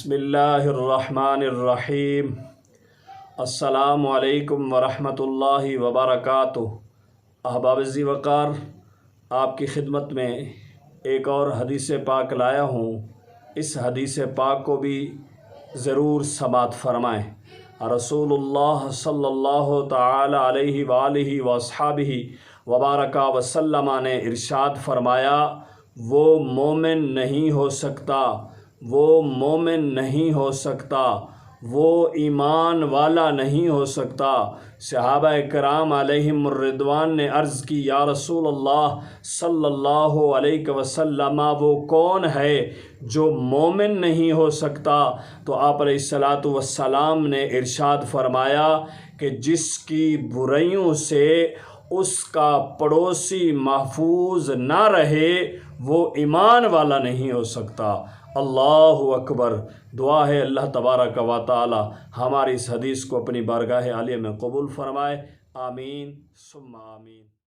بسم اللہ الرحمن الرحیم۔ السلام علیکم ورحمۃ اللہ وبرکاتہ۔ احباب ذی وقار، آپ کی خدمت میں ایک اور حدیث پاک لایا ہوں۔ اس حدیث پاک کو بھی ضرور سماعت فرمائیں۔ رسول اللہ صلی اللہ تعالی علیہ وآلہ واصحابہ وبارک وسلم نے ارشاد فرمایا، وہ مومن نہیں ہو سکتا، وہ مومن نہیں ہو سکتا، وہ ایمان والا نہیں ہو سکتا۔ صحابہ کرام علیہم الرضوان نے عرض کی، یا رسول اللہ صلی اللہ علیہ وسلم، وہ کون ہے جو مومن نہیں ہو سکتا؟ تو آپ علیہ الصلاۃ والسلام نے ارشاد فرمایا کہ جس کی برائیوں سے اس کا پڑوسی محفوظ نہ رہے، وہ ایمان والا نہیں ہو سکتا۔ اللہ اکبر۔ دعا ہے اللہ تبارک و تعالی ہماری اس حدیث کو اپنی بارگاہ عالیہ میں قبول فرمائے۔ آمین ثم آمین۔